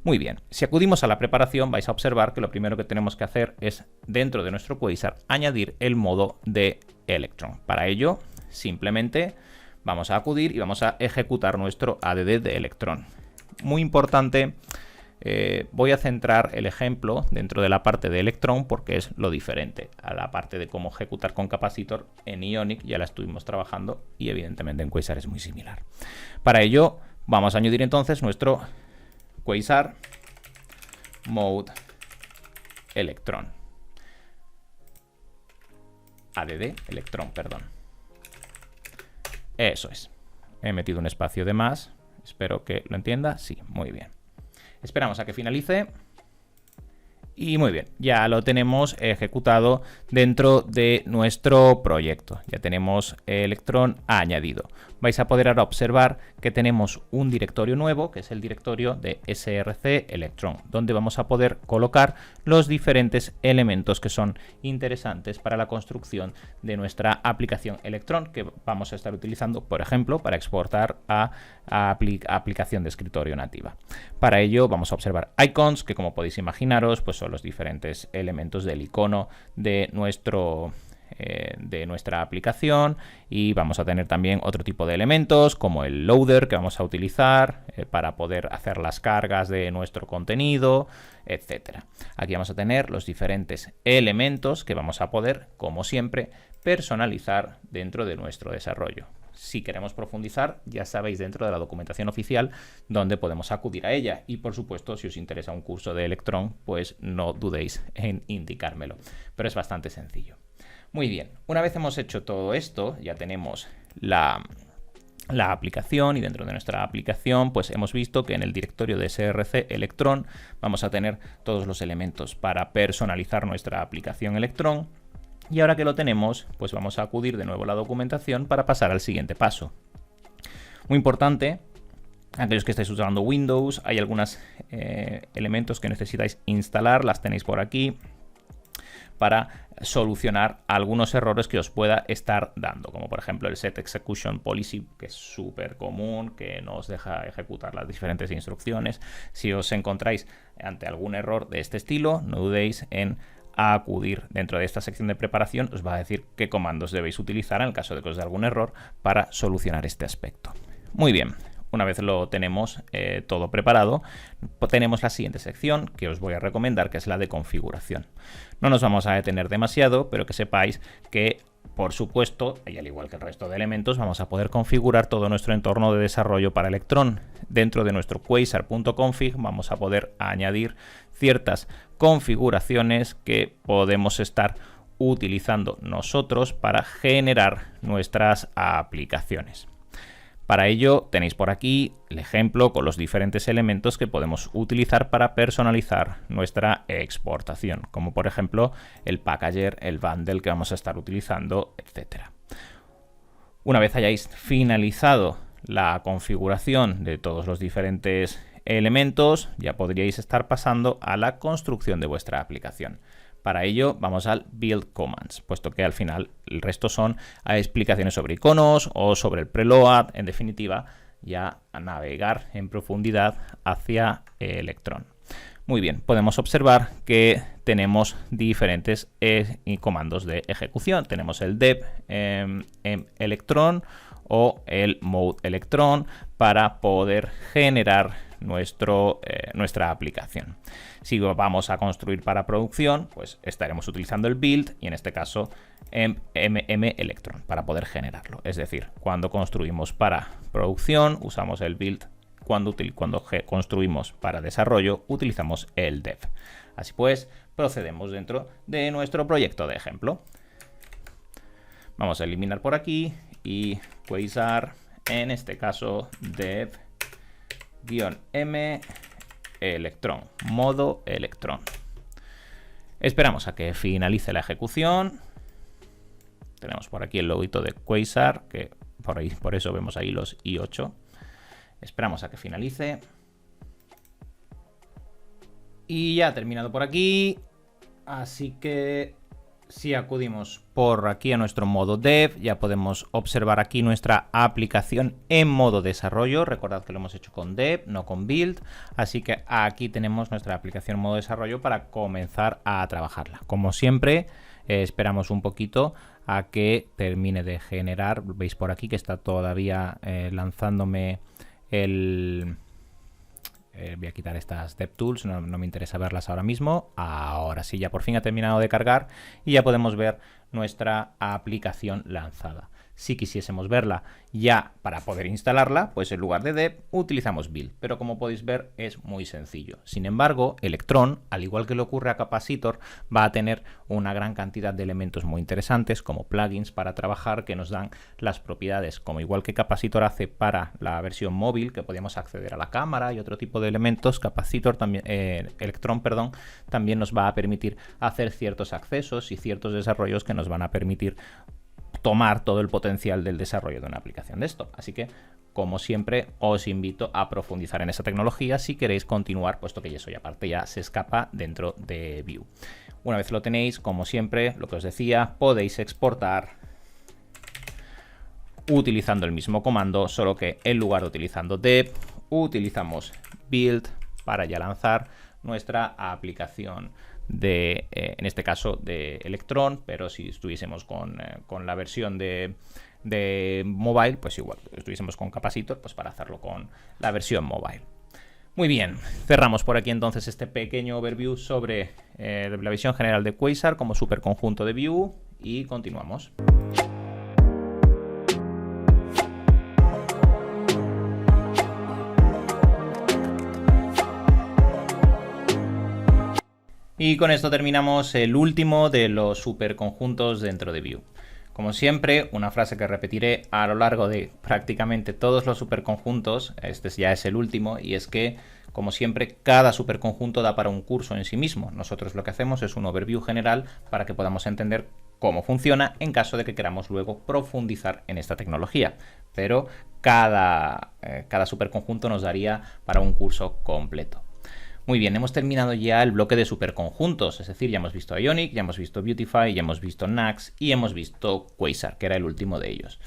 Muy bien, si acudimos a la preparación vais a observar que lo primero que tenemos que hacer es, dentro de nuestro Quasar, añadir el modo de Electron. Para ello, simplemente vamos a acudir y vamos a ejecutar nuestro ADD de Electron. Muy importante, voy a centrar el ejemplo dentro de la parte de Electron porque es lo diferente a la parte de cómo ejecutar con capacitor. En Ionic ya la estuvimos trabajando y evidentemente en Quasar es muy similar. Para ello vamos a añadir entonces nuestro Quasar mode Electron. ADD Electron, perdón. Eso es. He metido un espacio de más. Espero que lo entienda. Sí, muy bien. Esperamos a que finalice. Y muy bien, ya lo tenemos ejecutado dentro de nuestro proyecto. Ya tenemos Electron añadido. Vais a poder ahora observar que tenemos un directorio nuevo, que es el directorio de src Electron, donde vamos a poder colocar los diferentes elementos que son interesantes para la construcción de nuestra aplicación Electron, que vamos a estar utilizando, por ejemplo, para exportar a aplicación de escritorio nativa. Para ello vamos a observar icons, que como podéis imaginaros, pues son los diferentes elementos del icono de nuestra aplicación, y vamos a tener también otro tipo de elementos como el loader que vamos a utilizar para poder hacer las cargas de nuestro contenido, etcétera. Aquí vamos a tener los diferentes elementos que vamos a poder, como siempre, personalizar dentro de nuestro desarrollo. Si queremos profundizar, ya sabéis dentro de la documentación oficial dónde podemos acudir a ella, y por supuesto si os interesa un curso de Electron, pues no dudéis en indicármelo, pero es bastante sencillo. Muy bien, una vez hemos hecho todo esto, ya tenemos la aplicación, y dentro de nuestra aplicación pues hemos visto que en el directorio de src Electron vamos a tener todos los elementos para personalizar nuestra aplicación Electron. Y ahora que lo tenemos, pues vamos a acudir de nuevo a la documentación para pasar al siguiente paso. Muy importante, aquellos que estáis usando Windows, hay algunos elementos que necesitáis instalar, las tenéis por aquí, para solucionar algunos errores que os pueda estar dando, como por ejemplo el Set Execution Policy, que es súper común, que no os deja ejecutar las diferentes instrucciones. Si os encontráis ante algún error de este estilo, no dudéis en acudir dentro de esta sección de preparación, os va a decir qué comandos debéis utilizar en el caso de que os dé algún error para solucionar este aspecto. Muy bien, una vez lo tenemos todo preparado, tenemos la siguiente sección que os voy a recomendar, que es la de configuración. No nos vamos a detener demasiado, pero que sepáis que, por supuesto, y al igual que el resto de elementos, vamos a poder configurar todo nuestro entorno de desarrollo para Electron. Dentro de nuestro quasar.config vamos a poder añadir ciertas configuraciones que podemos estar utilizando nosotros para generar nuestras aplicaciones. Para ello tenéis por aquí el ejemplo con los diferentes elementos que podemos utilizar para personalizar nuestra exportación, como por ejemplo el packager, el bundle que vamos a estar utilizando, etcétera. Una vez hayáis finalizado la configuración de todos los diferentes elementos, ya podríais estar pasando a la construcción de vuestra aplicación. Para ello vamos al Build Commands, puesto que al final el resto son explicaciones sobre iconos o sobre el preload, en definitiva, ya a navegar en profundidad hacia Electron. Muy bien, podemos observar que tenemos diferentes comandos de ejecución. Tenemos el dev Electron o el mode Electron para poder generar nuestra aplicación. Si vamos a construir para producción, pues estaremos utilizando el build y en este caso Electron para poder generarlo. Es decir, cuando construimos para producción usamos el build, cuando construimos para desarrollo utilizamos el dev. Así pues, procedemos dentro de nuestro proyecto de ejemplo. Vamos a eliminar por aquí y Quasar, en este caso dev-m Electron, modo Electron. Esperamos a que finalice la ejecución. Tenemos por aquí el loguito de Quasar, que por eso vemos ahí los i8. Esperamos a que finalice. Y ya ha terminado por aquí. Así que si acudimos por aquí a nuestro modo dev, ya podemos observar aquí nuestra aplicación en modo desarrollo. Recordad que lo hemos hecho con dev, no con build. Así que aquí tenemos nuestra aplicación en modo desarrollo para comenzar a trabajarla. Como siempre, esperamos un poquito a que termine de generar. Veis por aquí que está todavía lanzándome el... voy a quitar estas DevTools, no me interesa verlas ahora mismo. Ahora sí, ya por fin ha terminado de cargar y ya podemos ver nuestra aplicación lanzada. Si quisiésemos verla ya para poder instalarla, pues en lugar de dev utilizamos build, pero como podéis ver es muy sencillo. Sin embargo, Electron, al igual que le ocurre a Capacitor, va a tener una gran cantidad de elementos muy interesantes como plugins para trabajar que nos dan las propiedades, como igual que Capacitor hace para la versión móvil, que podíamos acceder a la cámara y otro tipo de elementos. Capacitor también, Electron, perdón, también nos va a permitir hacer ciertos accesos y ciertos desarrollos que nos van a permitir tomar todo el potencial del desarrollo de una aplicación de esto. Así que, como siempre, os invito a profundizar en esa tecnología si queréis continuar, puesto que eso ya aparte ya se escapa dentro de Vue. Una vez lo tenéis, como siempre, lo que os decía, podéis exportar utilizando el mismo comando, solo que en lugar de utilizando dev, utilizamos build para ya lanzar nuestra aplicación de, en este caso, de Electron, pero si estuviésemos con la versión de mobile, pues igual, estuviésemos con Capacitor, pues para hacerlo con la versión mobile. Muy bien, cerramos por aquí entonces este pequeño overview sobre la visión general de Quasar como superconjunto de Vue y continuamos. Y con esto terminamos el último de los superconjuntos dentro de Vue. Como siempre, una frase que repetiré a lo largo de prácticamente todos los superconjuntos, este ya es el último, y es que, como siempre, cada superconjunto da para un curso en sí mismo. Nosotros lo que hacemos es un overview general para que podamos entender cómo funciona en caso de que queramos luego profundizar en esta tecnología. Pero cada superconjunto nos daría para un curso completo. Muy bien, hemos terminado ya el bloque de superconjuntos, es decir, ya hemos visto Ionic, ya hemos visto Beautify, ya hemos visto Nax y hemos visto Quasar, que era el último de ellos.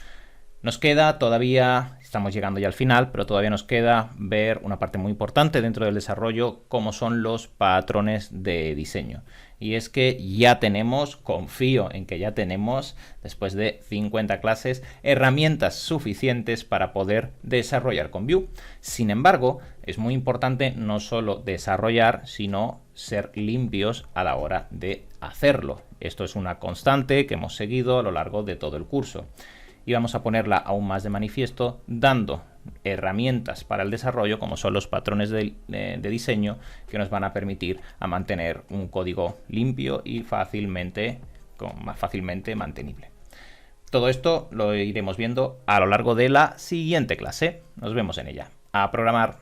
Nos queda todavía, estamos llegando ya al final, pero todavía nos queda ver una parte muy importante dentro del desarrollo, como son los patrones de diseño. Y es que ya tenemos, confío en que ya tenemos, después de 50 clases, herramientas suficientes para poder desarrollar con Vue. Sin embargo, es muy importante no solo desarrollar, sino ser limpios a la hora de hacerlo. Esto es una constante que hemos seguido a lo largo de todo el curso. Y vamos a ponerla aún más de manifiesto dando herramientas para el desarrollo como son los patrones de diseño que nos van a permitir a mantener un código limpio y fácilmente mantenible. Todo esto lo iremos viendo a lo largo de la siguiente clase. Nos vemos en ella. A programar.